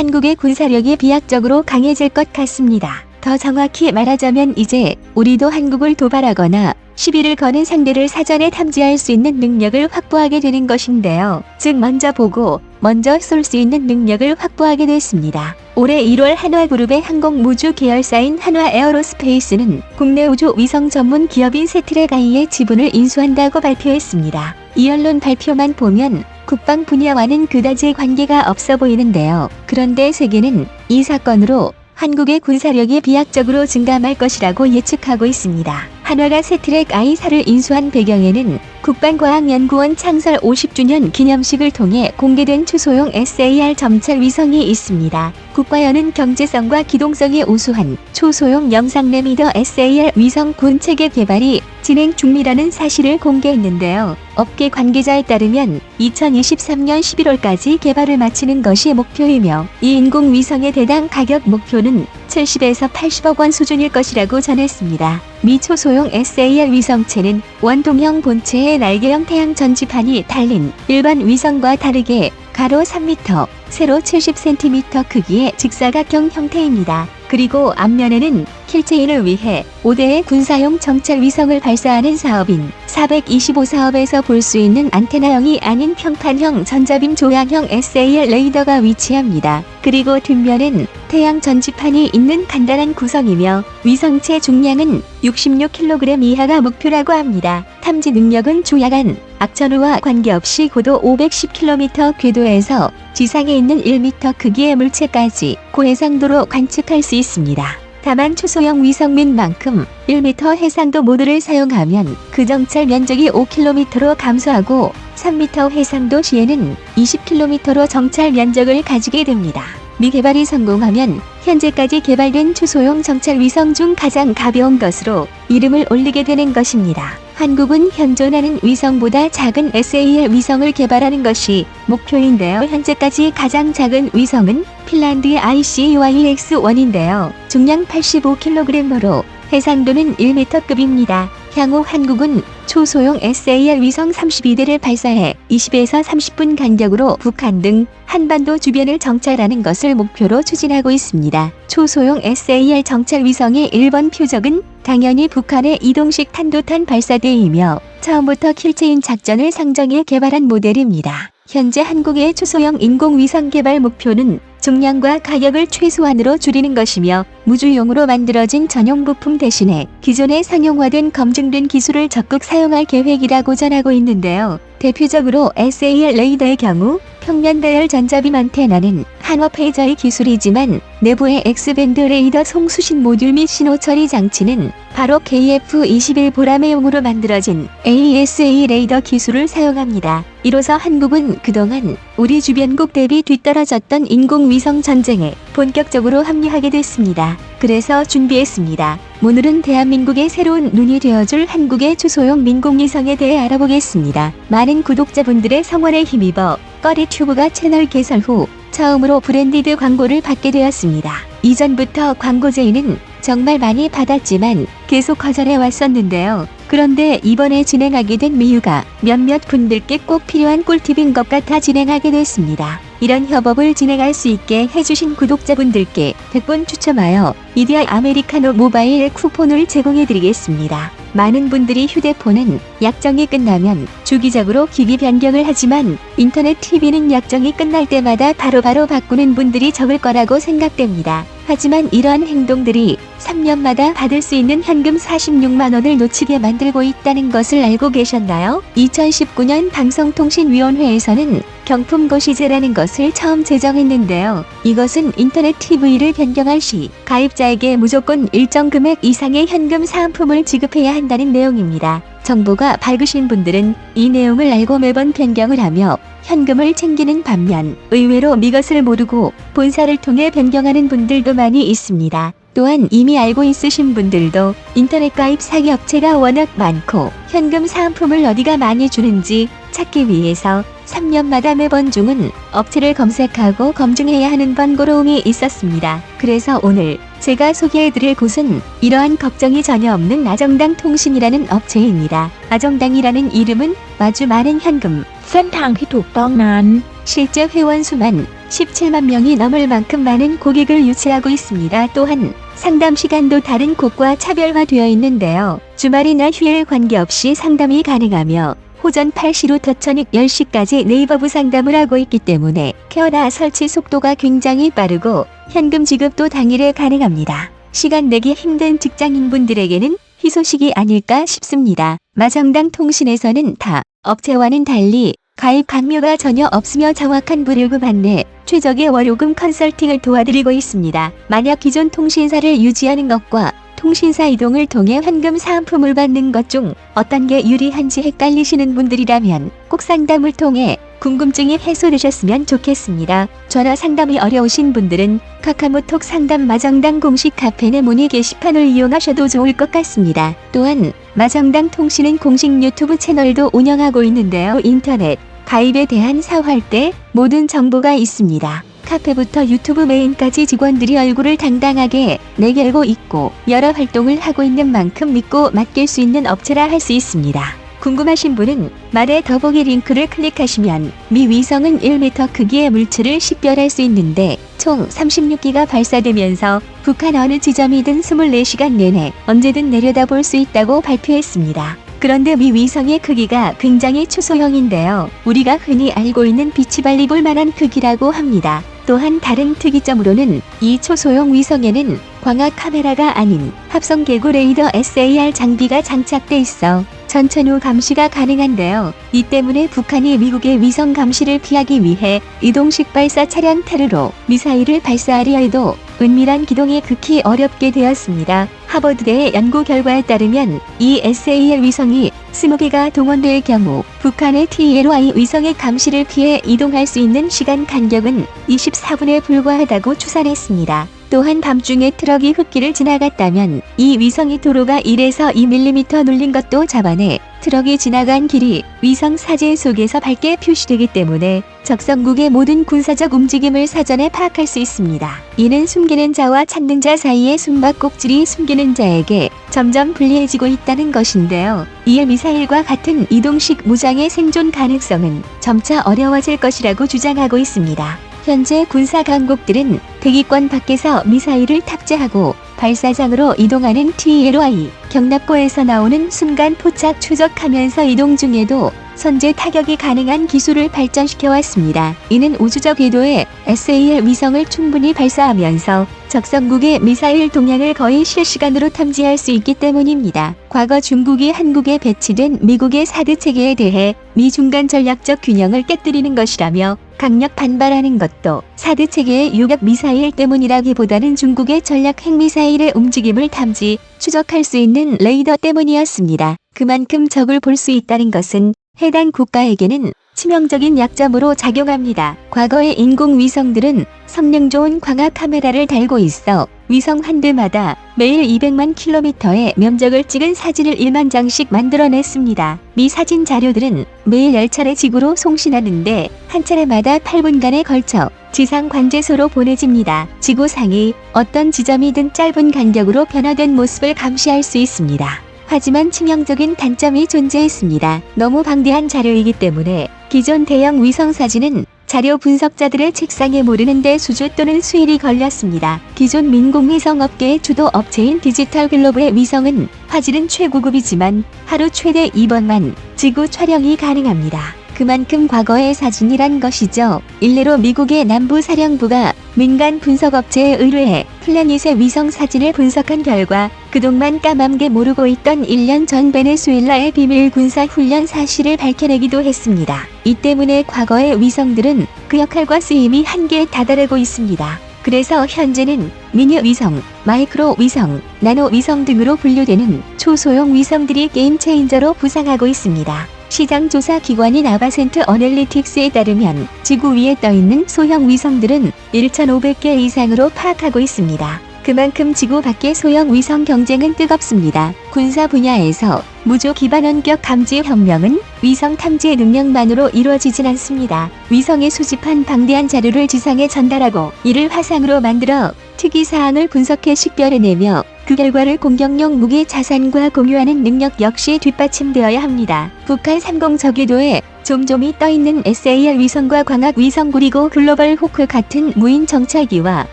한국의 군사력이 비약적으로 강해질 것 같습니다. 더 정확히 말하자면 이제 우리도 한국을 도발하거나 시비를 거는 상대를 사전에 탐지할 수 있는 능력을 확보하게 되는 것인데요. 즉 먼저 보고 먼저 쏠 수 있는 능력을 확보하게 됐습니다. 올해 1월 한화그룹의 항공우주 계열사인 한화에어로스페이스는 국내 우주 위성 전문 기업인 세트랙아이의 지분을 인수한다고 발표했습니다. 이 언론 발표만 보면 국방 분야와는 그다지 관계가 없어 보이는데요. 그런데 세계는 이 사건으로 한국의 군사력이 비약적으로 증감할 것이라고 예측하고 있습니다. 한화가 세트랙아이사를 인수한 배경에는 국방과학연구원 창설 50주년 기념식을 통해 공개된 추소용 SAR 점철 위성이 있습니다. 국과연은 경제성과 기동성이 우수한 초소형 영상 레미더 SAR 위성 군체계 개발이 진행 중이라는 사실을 공개했는데요. 업계 관계자에 따르면 2023년 11월까지 개발을 마치는 것이 목표이며 이 인공위성의 대당 가격 목표는 70에서 80억 원 수준일 것이라고 전했습니다. 미 초소형 SAR 위성체는 원동형 본체에 날개형 태양 전지판이 달린 일반 위성과 다르게 가로 3m, 세로 70cm 크기의 직사각형 형태입니다. 그리고 앞면에는 킬체인을 위해 5대의 군사용 정찰 위성을 발사하는 사업인 425 사업에서 볼 수 있는 안테나형이 아닌 평판형 전자빔 조향형 SAR 레이더가 위치합니다. 그리고 뒷면엔 태양 전지판이 있는 간단한 구성이며 위성체 중량은 66kg 이하가 목표라고 합니다. 탐지 능력은 조야간, 악천후와 관계없이 고도 510km 궤도에서 지상에 있는 1m 크기의 물체까지 고해상도로 관측할 수 있습니다. 다만 초소형 위성민 만큼 1m 해상도 모드를 사용하면 그 정찰 면적이 5km로 감소하고 3m 해상도 시에는 20km로 정찰 면적을 가지게 됩니다. 미개발이 성공하면 현재까지 개발된 초소형 정찰 위성 중 가장 가벼운 것으로 이름을 올리게 되는 것입니다. 한국은 현존하는 위성보다 작은 SAR 위성을 개발하는 것이 목표인데요. 현재까지 가장 작은 위성은 핀란드의 ICYX-1인데요. 중량 85kg으로 해상도는 1m급입니다. 향후 한국은 초소형 SAR 위성 32대를 발사해 20에서 30분 간격으로 북한 등 한반도 주변을 정찰하는 것을 목표로 추진하고 있습니다. 초소형 SAR 정찰 위성의 1번 표적은 당연히 북한의 이동식 탄도탄 발사대이며 처음부터 킬체인 작전을 상정해 개발한 모델입니다. 현재 한국의 초소형 인공위성 개발 목표는 중량과 가격을 최소한으로 줄이는 것이며 무주용으로 만들어진 전용 부품 대신에 기존에 상용화된 검증된 기술을 적극 사용할 계획이라고 전하고 있는데요. 대표적으로 SAR 레이더의 경우 평면 배열 전자빔 안테나는 한화 페이저의 기술이지만 내부의 X밴드 레이더 송수신 모듈 및 신호 처리 장치는 바로 KF-21 보라매용으로 만들어진 AESA 레이더 기술을 사용합니다. 이로써 한국은 그동안 우리 주변국 대비 뒤떨어졌던 인공위성 전쟁에 본격적으로 합류하게 됐습니다. 그래서 준비했습니다. 오늘은 대한민국의 새로운 눈이 되어줄 한국의 초소형 민공위성에 대해 알아보겠습니다. 많은 구독자분들의 성원에 힘입어 꺼리튜브가 채널 개설 후 처음으로 브랜디드 광고를 받게 되었습니다. 이전부터 광고 제의는 정말 많이 받았지만 계속 거절해 왔었는데요. 그런데 이번에 진행하게 된 이유가 몇몇 분들께 꼭 필요한 꿀팁인 것 같아 진행하게 됐습니다. 이런 협업을 진행할 수 있게 해주신 구독자분들께 100분 추첨하여 이디야 아메리카노 모바일 쿠폰을 제공해드리겠습니다. 많은 분들이 휴대폰은 약정이 끝나면 주기적으로 기기 변경을 하지만 인터넷 TV는 약정이 끝날 때마다 바로바로 바꾸는 분들이 적을 거라고 생각됩니다. 하지만 이러한 행동들이 3년마다 받을 수 있는 현금 46만 원을 놓치게 만들고 있다는 것을 알고 계셨나요? 2019년 방송통신위원회에서는 경품고시제라는 것을 처음 제정했는데요. 이것은 인터넷 TV를 변경할 시 가입자에게 무조건 일정 금액 이상의 현금 사은품을 지급해야 한다는 내용입니다. 정보가 밝으신 분들은 이 내용을 알고 매번 변경을 하며 현금을 챙기는 반면 의외로 이것을 모르고 본사를 통해 변경하는 분들도 많이 있습니다. 또한 이미 알고 있으신 분들도 인터넷 가입 사기 업체가 워낙 많고 현금 사은품을 어디가 많이 주는지 찾기 위해서 3년마다 매번 중은 업체를 검색하고 검증해야 하는 번거로움이 있었습니다. 그래서 오늘 제가 소개해드릴 곳은 이러한 걱정이 전혀 없는 아정당 통신이라는 업체입니다. 아정당이라는 이름은 아주 많은 현금, เส้นทางที่ถูกต้องนั้น 실제 회원 수만 17만 명이 넘을 만큼 많은 고객을 유치하고 있습니다. 또한 상담 시간도 다른 곳과 차별화되어 있는데요. 주말이나 휴일 관계없이 상담이 가능하며 호전 8시부터 저녁 10시까지 네이버부 상담을 하고 있기 때문에 케어나 설치 속도가 굉장히 빠르고 현금 지급도 당일에 가능합니다. 시간 내기 힘든 직장인분들에게는 희소식이 아닐까 싶습니다. 마정당 통신에서는 타 업체와는 달리 가입 강요가 전혀 없으며 정확한 불요금 안내, 최적의 월요금 컨설팅을 도와드리고 있습니다. 만약 기존 통신사를 유지하는 것과 통신사 이동을 통해 현금 사은품을 받는 것 중 어떤 게 유리한지 헷갈리시는 분들이라면 꼭 상담을 통해 궁금증이 해소되셨으면 좋겠습니다. 전화 상담이 어려우신 분들은 카카오톡 상담 마정당 공식 카페 문의 게시판을 이용하셔도 좋을 것 같습니다. 또한 마정당 통신은 공식 유튜브 채널도 운영하고 있는데요. 인터넷 가입에 대한 사활 때 모든 정보가 있습니다. 카페부터 유튜브 메인까지 직원들이 얼굴을 당당하게 내걸고 있고 여러 활동을 하고 있는 만큼 믿고 맡길 수 있는 업체라 할 수 있습니다. 궁금하신 분은 말의 더보기 링크를 클릭하시면 미 위성은 1m 크기의 물체를 식별할 수 있는데 총 36기가 발사되면서 북한 어느 지점이든 24시간 내내 언제든 내려다볼 수 있다고 발표했습니다. 그런데 미 위성의 크기가 굉장히 초소형인데요. 우리가 흔히 알고 있는 빛이 발리볼 만한 크기라고 합니다. 또한 다른 특이점으로는 이 초소형 위성에는 광학 카메라가 아닌 합성 개구 레이더 SAR 장비가 장착돼 있어 전천후 감시가 가능한데요. 이 때문에 북한이 미국의 위성 감시를 피하기 위해 이동식 발사 차량 테러로 미사일을 발사하려 해도 은밀한 기동이 극히 어렵게 되었습니다. 하버드대의 연구 결과에 따르면 이 SAR 위성이 20개가 동원될 경우 북한의 TLY 위성의 감시를 피해 이동할 수 있는 시간 간격은 24분에 불과하다고 추산했습니다. 또한 밤중에 트럭이 흙길을 지나갔다면 이 위성이 도로가 1에서 2mm 눌린 것도 잡아내 트럭이 지나간 길이 위성 사진 속에서 밝게 표시되기 때문에 적성국의 모든 군사적 움직임을 사전에 파악할 수 있습니다. 이는 숨기는 자와 찾는 자 사이의 숨바꼭질이 숨기는 자에게 점점 불리해지고 있다는 것인데요. 이에 미사일과 같은 이동식 무장의 생존 가능성은 점차 어려워질 것이라고 주장하고 있습니다. 현재 군사 강국들은 대기권 밖에서 미사일을 탑재하고 발사장으로 이동하는 TLY, 경납고에서 나오는 순간 포착 추적하면서 이동 중에도 선제 타격이 가능한 기술을 발전시켜 왔습니다. 이는 우주적 궤도에 SAR 위성을 충분히 발사하면서 적성국의 미사일 동향을 거의 실시간으로 탐지할 수 있기 때문입니다. 과거 중국이 한국에 배치된 미국의 사드 체계에 대해 미 중간 전략적 균형을 깨뜨리는 것이라며 강력 반발하는 것도 사드 체계의 유격 미사일 때문이라기보다는 중국의 전략 핵미사일의 움직임을 탐지, 추적할 수 있는 레이더 때문이었습니다. 그만큼 적을 볼 수 있다는 것은 해당 국가에게는 치명적인 약점으로 작용합니다. 과거의 인공위성들은 성능 좋은 광학 카메라를 달고 있어 위성 한 대마다 매일 200만 킬로미터의 면적을 찍은 사진을 1만 장씩 만들어냈습니다. 미 사진 자료들은 매일 10차례 지구로 송신하는데 한 차례마다 8분간에 걸쳐 지상 관제소로 보내집니다. 지구상이 어떤 지점이든 짧은 간격으로 변화된 모습을 감시할 수 있습니다. 하지만 치명적인 단점이 존재했습니다. 너무 방대한 자료이기 때문에 기존 대형 위성 사진은 자료 분석자들의 책상에 모르는데 수주 또는 수일이 걸렸습니다. 기존 민공위성 업계의 주도 업체인 디지털 글로브의 위성은 화질은 최고급이지만 하루 최대 2번만 지구 촬영이 가능합니다. 그만큼 과거의 사진이란 것이죠. 일례로 미국의 남부사령부가 민간 분석업체에 의뢰해 플래닛의 위성 사진을 분석한 결과 그동안 까맣게 모르고 있던 1년 전 베네수엘라의 비밀 군사 훈련 사실을 밝혀내기도 했습니다. 이 때문에 과거의 위성들은 그 역할과 쓰임이 한계에 다다르고 있습니다. 그래서 현재는 미니 위성, 마이크로 위성, 나노 위성 등으로 분류되는 초소형 위성들이 게임 체인저로 부상하고 있습니다. 시장 조사 기관인 아바센트 어널리틱스에 따르면 지구 위에 떠있는 소형 위성들은 1,500개 이상으로 파악하고 있습니다. 그만큼 지구 밖의 소형 위성 경쟁은 뜨겁습니다. 군사 분야에서 무조 기반 원격 감지 혁명은 위성 탐지 능력만으로 이루어지진 않습니다. 위성에 수집한 방대한 자료를 지상에 전달하고 이를 화상으로 만들어 특이사항을 분석해 식별해내며 그 결과를 공격용 무기 자산과 공유하는 능력 역시 뒷받침되어야 합니다. 북한 상공저궤도에 좀좀이 떠있는 SAR 위성과 광학 위성 그리고 글로벌 호크 같은 무인 정찰기와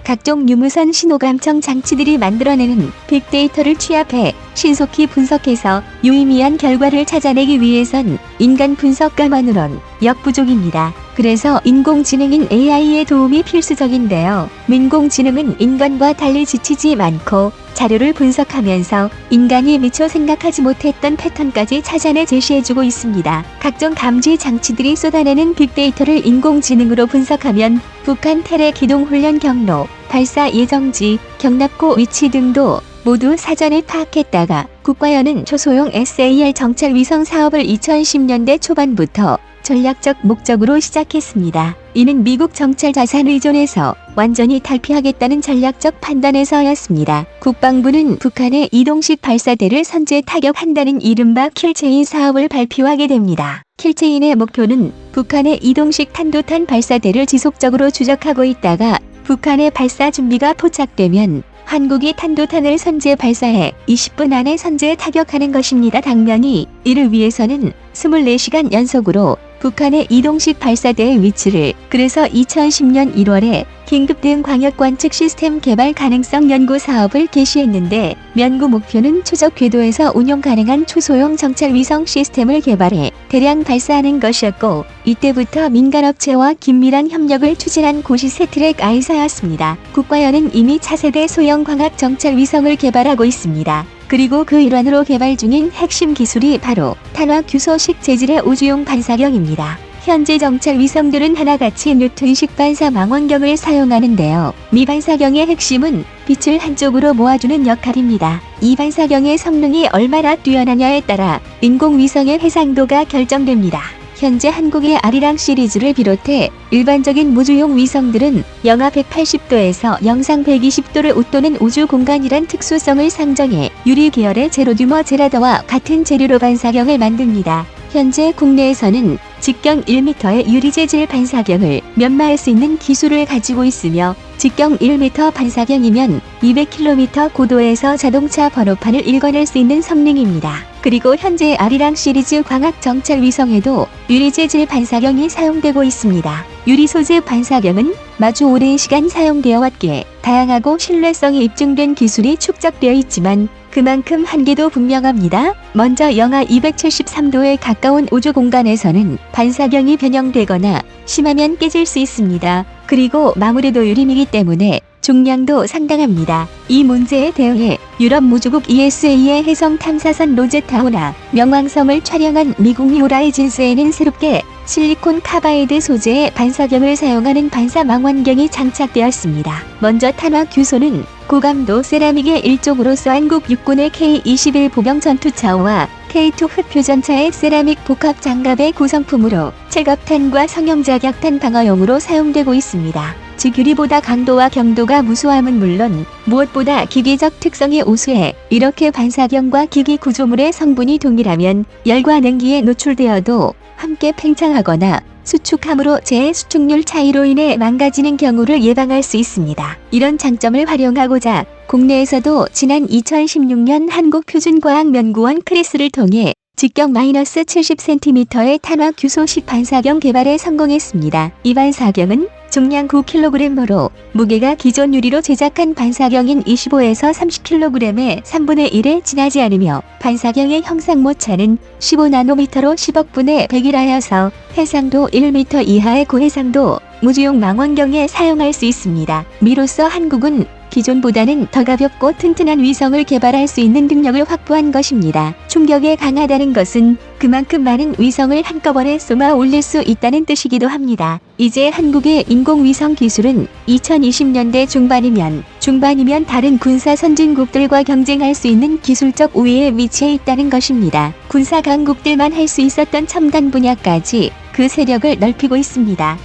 각종 유무선 신호감청 장치들이 만들어내는 빅데이터를 취합해 신속히 분석해서 유의미한 결과를 찾아내기 위해선 인간 분석가만으론 역부족입니다. 그래서 인공지능인 AI의 도움이 필수적인데요. 인공지능은 인간과 달리 지치지 않고 자료를 분석하면서 인간이 미처 생각하지 못했던 패턴까지 찾아내 제시해주고 있습니다. 각종 감지 장치들이 쏟아내는 빅데이터를 인공지능으로 분석하면 북한 테레 기동 훈련 경로, 발사 예정지, 경납고 위치 등도 모두 사전에 파악했다가 국가연은 초소형 SAR 정찰 위성 사업을 2010년대 초반부터 전략적 목적으로 시작했습니다. 이는 미국 정찰 자산 의존에서 완전히 탈피하겠다는 전략적 판단에서였습니다. 국방부는 북한의 이동식 발사대를 선제 타격한다는 이른바 킬체인 사업을 발표하게 됩니다. 킬체인의 목표는 북한의 이동식 탄도탄 발사대를 지속적으로 추적하고 있다가 북한의 발사 준비가 포착되면 한국이 탄도탄을 선제 발사해 20분 안에 선제 타격하는 것입니다. 당면이 이를 위해서는 24시간 연속으로 북한의 이동식 발사대의 위치를 그래서 2010년 1월에 긴급 대응 광역 관측 시스템 개발 가능성 연구 사업을 개시했는데 연구 목표는 추적 궤도에서 운용 가능한 초소형 정찰 위성 시스템을 개발해 대량 발사하는 것이었고 이때부터 민간업체와 긴밀한 협력을 추진한 곳이 세트랙 아이사였습니다. 국가연은 이미 차세대 소형 광학 정찰 위성을 개발하고 있습니다. 그리고 그 일환으로 개발 중인 핵심 기술이 바로 탄화 규소식 재질의 우주용 반사경입니다. 현재 정찰 위성들은 하나같이 뉴턴식 반사 망원경을 사용하는데요. 미반사경의 핵심은 빛을 한쪽으로 모아주는 역할입니다. 이 반사경의 성능이 얼마나 뛰어나냐에 따라 인공위성의 해상도가 결정됩니다. 현재 한국의 아리랑 시리즈를 비롯해 일반적인 무주용 위성들은 영하 180도에서 영상 120도를 웃도는 우주 공간이란 특수성을 상정해 유리 계열의 제로듀머 제라더와 같은 재료로 반사경을 만듭니다. 현재 국내에서는 직경 1m의 유리 재질 반사경을 면마할 수 있는 기술을 가지고 있으며 직경 1m 반사경이면 200km 고도에서 자동차 번호판을 읽어낼 수 있는 성능입니다. 그리고 현재 아리랑 시리즈 광학 정찰 위성에도 유리 재질 반사경이 사용되고 있습니다. 유리 소재 반사경은 아주 오랜 시간 사용되어 왔기에 다양하고 신뢰성이 입증된 기술이 축적되어 있지만 그만큼 한계도 분명합니다. 먼저 영하 273도에 가까운 우주 공간에서는 반사경이 변형되거나 심하면 깨질 수 있습니다. 그리고 아무래도 유림이기 때문에 중량도 상당합니다. 이 문제에 대응해 유럽 무주국 ESA의 해성 탐사선 로제타호나 명왕성을 촬영한 미국 호라이즌스에는 새롭게 실리콘 카바이드 소재의 반사경을 사용하는 반사 망원경이 장착되었습니다. 먼저 탄화 규소는 고감도 세라믹의 일종으로서 한국 육군의 K-21 보병 전투차와 K2 흑표전차의 세라믹 복합 장갑의 구성품으로 철갑탄과 성형자격탄 방어용으로 사용되고 있습니다. 즉 유리보다 강도와 경도가 무수함은 물론 무엇보다 기기적 특성이 우수해 이렇게 반사경과 기기 구조물의 성분이 동일하면 열과 냉기에 노출되어도 함께 팽창하거나 수축함으로 재수축률 차이로 인해 망가지는 경우를 예방할 수 있습니다. 이런 장점을 활용하고자 국내에서도 지난 2016년 한국표준과학연구원 크리스를 통해 직경 -70cm의 탄화 규소식 반사경 개발에 성공했습니다. 이 반사경은 중량 9kg으로 무게가 기존 유리로 제작한 반사경인 25에서 30kg의 3분의 1에 지나지 않으며 반사경의 형상 모차는 15나노미터로 10억 분의 100이라여서 해상도 1m 이하의 고해상도 무주용 망원경에 사용할 수 있습니다. 미로써 한국은 기존보다는 더 가볍고 튼튼한 위성을 개발할 수 있는 능력을 확보한 것입니다. 충격에 강하다는 것은 그만큼 많은 위성을 한꺼번에 쏘아 올릴 수 있다는 뜻이기도 합니다. 이제 한국의 인공위성 기술은 2020년대 중반이면 다른 군사 선진국들과 경쟁할 수 있는 기술적 우위에 위치해 있다는 것입니다. 군사 강국들만 할 수 있었던 첨단 분야까지 그 세력을 넓히고 있습니다.